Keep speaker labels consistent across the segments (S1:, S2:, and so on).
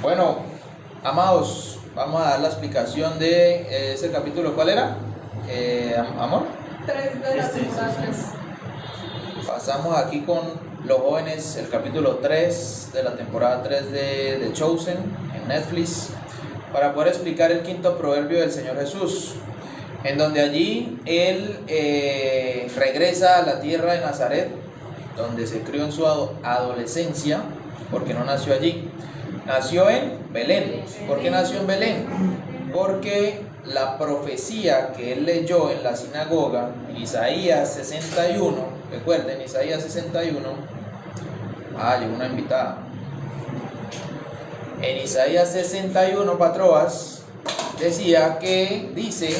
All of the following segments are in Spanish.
S1: Bueno, amados, vamos a dar la explicación de ese capítulo. ¿Cuál era? Amor.
S2: 3 de la temporada 3.
S1: Pasamos aquí con los jóvenes, el capítulo 3 de la temporada 3 de The Chosen en Netflix, para poder explicar el quinto proverbio del Señor Jesús, en donde allí Él regresa a la tierra de Nazaret, donde se crió en su adolescencia, porque no nació allí, nació en Belén. ¿Por qué nació en Belén? Porque la profecía que él leyó en la sinagoga, Isaías 61, recuerden, Isaías 61, llegó una invitada. En Isaías 61, patroas, dice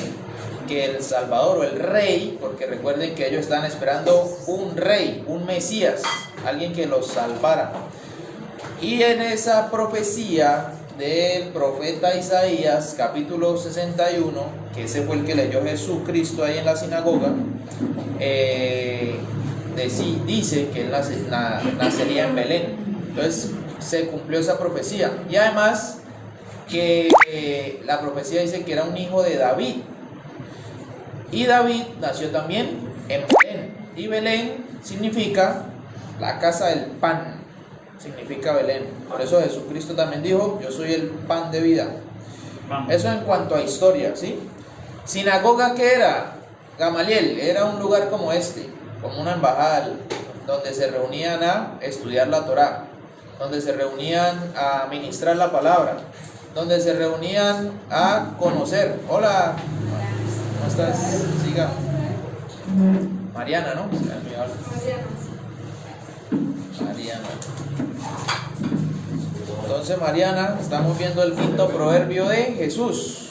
S1: que el Salvador o el Rey, porque recuerden que ellos están esperando un Rey, un Mesías, alguien que los salvara. Y en esa profecía del profeta Isaías, capítulo 61, que ese fue el que leyó Jesucristo ahí en la sinagoga, dice que él nacería en Belén. Entonces se cumplió esa profecía. Y además que la profecía dice que era un hijo de David. Y David nació también en Belén. Y Belén significa la casa del pan. Significa Belén. Por eso Jesucristo también dijo: yo soy el pan de vida. Eso en cuanto a historia, ¿sí? Sinagoga, ¿qué era? Gamaliel, era un lugar como este, como una embajada, donde se reunían a estudiar la Torá, donde se reunían a ministrar la palabra, donde se reunían a conocer. Hola, ¿cómo estás? Siga. Mariana, ¿no? Mariana. Entonces, Mariana, estamos viendo el quinto proverbio de Jesús.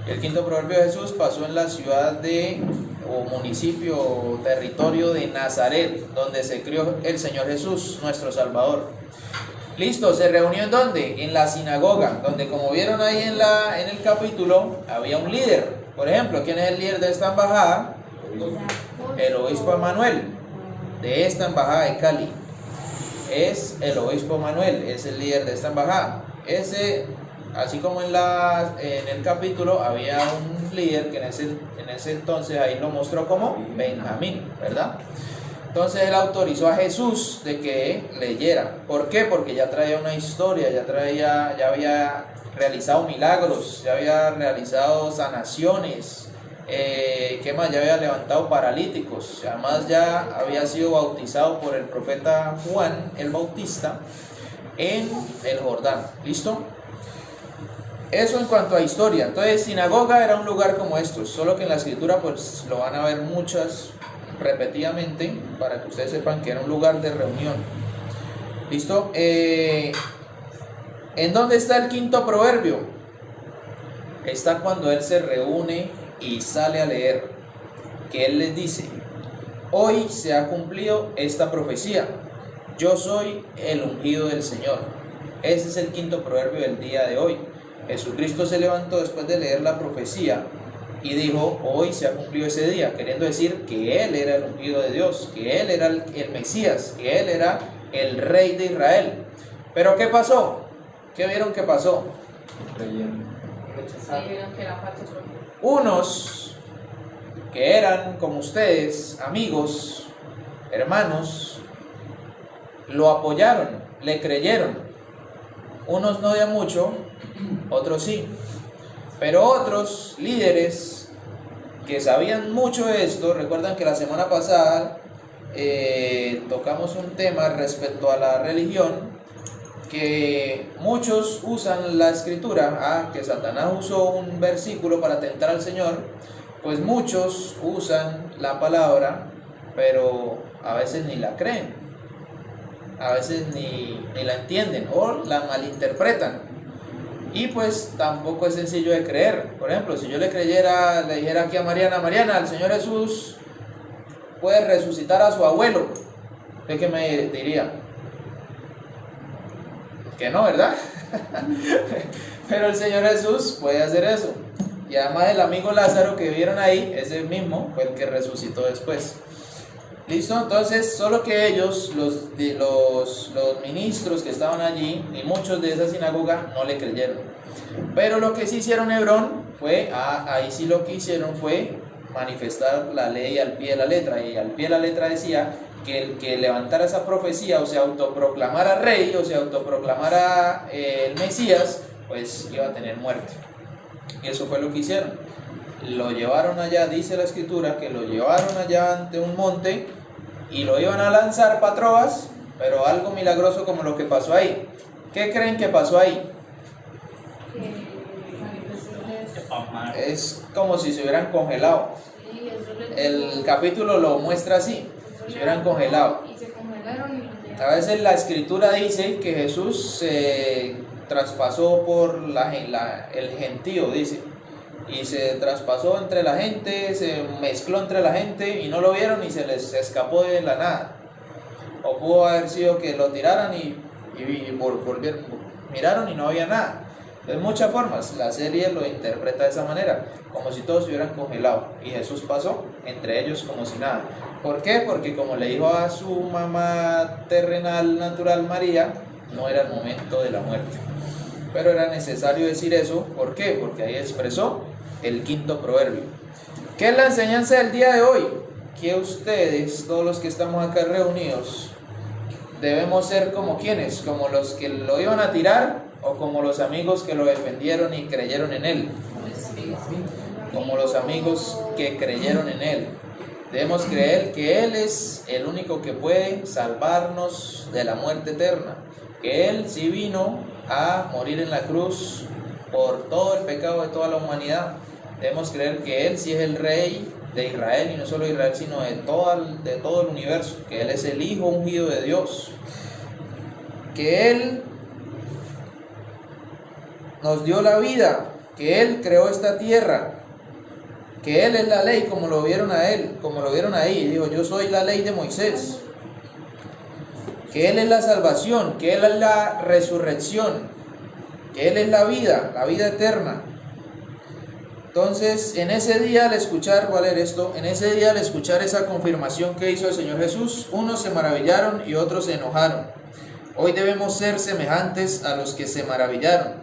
S1: El quinto proverbio de Jesús pasó en la ciudad o municipio o territorio de Nazaret, donde se crió el Señor Jesús, nuestro Salvador. Listo, ¿se reunió en dónde? En la sinagoga, donde, como vieron ahí en el capítulo, había un líder. Por ejemplo, ¿quién es el líder de esta embajada? El obispo Manuel, de esta embajada de Cali. Es el obispo Manuel, es el líder de esta embajada. Así como en el capítulo había un líder que en ese entonces ahí lo mostró como Benjamín, ¿verdad? Entonces él autorizó a Jesús de que leyera. ¿Por qué? Porque ya traía una historia, ya había realizado milagros, ya había realizado sanaciones. ¿Qué más? Ya había levantado paralíticos. Además ya había sido bautizado por el profeta Juan el Bautista en el Jordán. ¿Listo? Eso en cuanto a historia. Entonces, sinagoga era un lugar como estos, solo que en la escritura pues lo van a ver muchas repetidamente, para que ustedes sepan que era un lugar de reunión. ¿Listo? ¿En dónde está el quinto proverbio? Está cuando él se reúne y sale a leer, que él les dice: hoy se ha cumplido esta profecía, yo soy el ungido del Señor. Ese es el quinto proverbio del día de hoy. Jesucristo se levantó después de leer la profecía y dijo: hoy se ha cumplido ese día, queriendo decir que él era el ungido de Dios, que él era el Mesías, que él era el Rey de Israel. Pero ¿qué pasó? ¿Qué vieron que pasó? Unos que eran como ustedes, amigos, hermanos, lo apoyaron, le creyeron. Unos no de mucho, otros sí. Pero otros líderes que sabían mucho de esto, recuerdan que la semana pasada tocamos un tema respecto a la religión, que muchos usan la escritura, que Satanás usó un versículo para tentar al Señor. Pues muchos usan la palabra, pero a veces ni la creen, a veces ni la entienden o la malinterpretan. Y pues tampoco es sencillo de creer. Por ejemplo, si yo le dijera aquí a Mariana, el Señor Jesús puede resucitar a su abuelo, ¿usted qué me diría? Que no, ¿verdad? Pero el Señor Jesús puede hacer eso. Y además el amigo Lázaro que vieron ahí, ese mismo fue el que resucitó después. ¿Listo? Entonces, solo que ellos, los ministros que estaban allí, y muchos de esa sinagoga, no le creyeron. Pero lo que sí hicieron Hebrón fue, ahí sí lo que hicieron fue manifestar la ley al pie de la letra. Y al pie de la letra decía que el que levantara esa profecía o se autoproclamara rey o se autoproclamara el Mesías, pues iba a tener muerte. Y eso fue lo que hicieron. Lo llevaron allá, dice la escritura, que lo llevaron allá ante un monte y lo iban a lanzar para Troas, pero algo milagroso como lo que pasó ahí. ¿Qué creen que pasó ahí? Es como si se hubieran congelado. El capítulo lo muestra así, se hubieran congelado. A veces la escritura dice que Jesús se traspasó por el gentío, dice, y se traspasó entre la gente, se mezcló entre la gente y no lo vieron y se les escapó de la nada. O pudo haber sido que lo tiraran y miraron y no había nada. De muchas formas, la serie lo interpreta de esa manera, como si todos se hubieran congelado y Jesús pasó entre ellos como si nada. ¿Por qué? Porque como le dijo a su mamá terrenal, natural, María, no era el momento de la muerte. Pero era necesario decir eso, ¿por qué? Porque ahí expresó el quinto proverbio. ¿Qué es la enseñanza del día de hoy? Que ustedes, todos los que estamos acá reunidos, debemos ser como quienes, como los que lo iban a tirar o como los amigos que lo defendieron y creyeron en él. Como los amigos que creyeron en él. Debemos creer que él es el único que puede salvarnos de la muerte eterna. Que él sí vino a morir en la cruz por todo el pecado de toda la humanidad. Debemos creer que él sí es el rey de Israel, y no solo de Israel, sino de todo el universo. Que él es el Hijo ungido de Dios. Que él nos dio la vida, que él creó esta tierra, que él es la ley, como lo vieron a él, como lo vieron ahí. Dijo: yo soy la ley de Moisés. Que él es la salvación, que él es la resurrección, que él es la vida eterna. Entonces, en ese día al escuchar, voy a leer esto, en ese día al escuchar esa confirmación que hizo el Señor Jesús, unos se maravillaron y otros se enojaron. Hoy debemos ser semejantes a los que se maravillaron.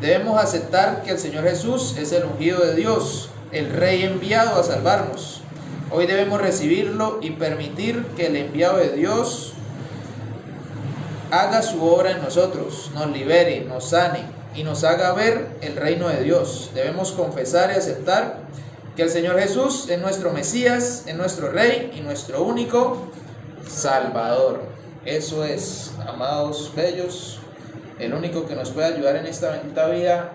S1: Debemos aceptar que el Señor Jesús es el ungido de Dios, el Rey enviado a salvarnos. Hoy debemos recibirlo y permitir que el enviado de Dios haga su obra en nosotros, nos libere, nos sane y nos haga ver el reino de Dios. Debemos confesar y aceptar que el Señor Jesús es nuestro Mesías, es nuestro Rey y nuestro único Salvador. Eso es, amados bellos, el único que nos puede ayudar en esta bendita vida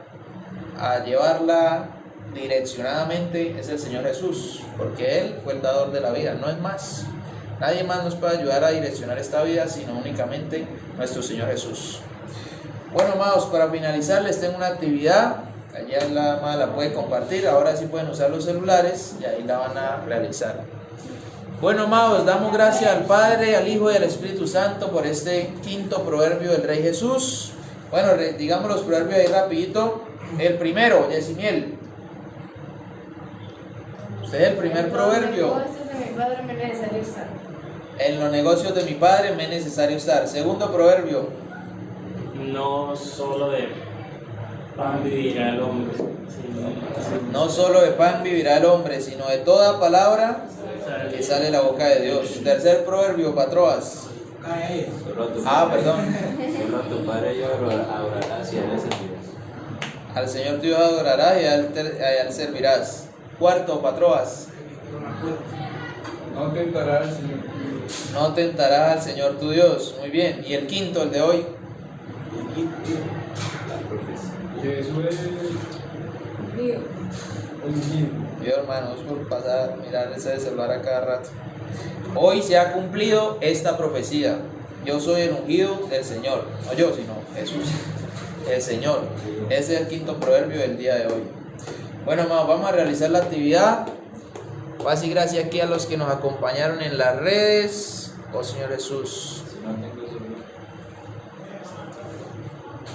S1: a llevarla direccionadamente es el Señor Jesús, porque Él fue el dador de la vida, no es más. Nadie más nos puede ayudar a direccionar esta vida, sino únicamente nuestro Señor Jesús. Bueno, amados, para finalizar les tengo una actividad. Allá la amada la puede compartir. Ahora sí pueden usar los celulares y ahí la van a realizar. Bueno, amados, damos gracias al Padre, al Hijo y al Espíritu Santo por este quinto proverbio del Rey Jesús. Bueno, digamos los proverbios ahí rapidito. El primero, Yesimiel. Usted es el primer proverbio. En los negocios de mi padre me es necesario estar. Segundo proverbio.
S3: No solo de pan vivirá el hombre,
S1: No solo de pan vivirá el hombre, sino de toda palabra que sale de la boca de Dios. Tercer proverbio, Patroas. Perdón.
S4: Solo a tu padre yo adorarás y a él le servirás.
S1: Al Señor tu Dios adorarás y a él servirás. Cuarto, Patroas.
S5: No tentarás al Señor.
S1: No tentarás al Señor tu Dios. Muy bien. Y el quinto, el de hoy.
S5: Jesús es
S2: Mío.
S5: ungido.
S1: Yo, hermanos, por pasar, mirar ese celular a cada rato. Hoy se ha cumplido esta profecía. Yo soy el ungido del Señor. No yo, sino Jesús, el Señor. Ese es el quinto proverbio del día de hoy. Bueno, hermanos, vamos a realizar la actividad. Paz y gracia aquí a los que nos acompañaron en las redes. Oh Señor Jesús.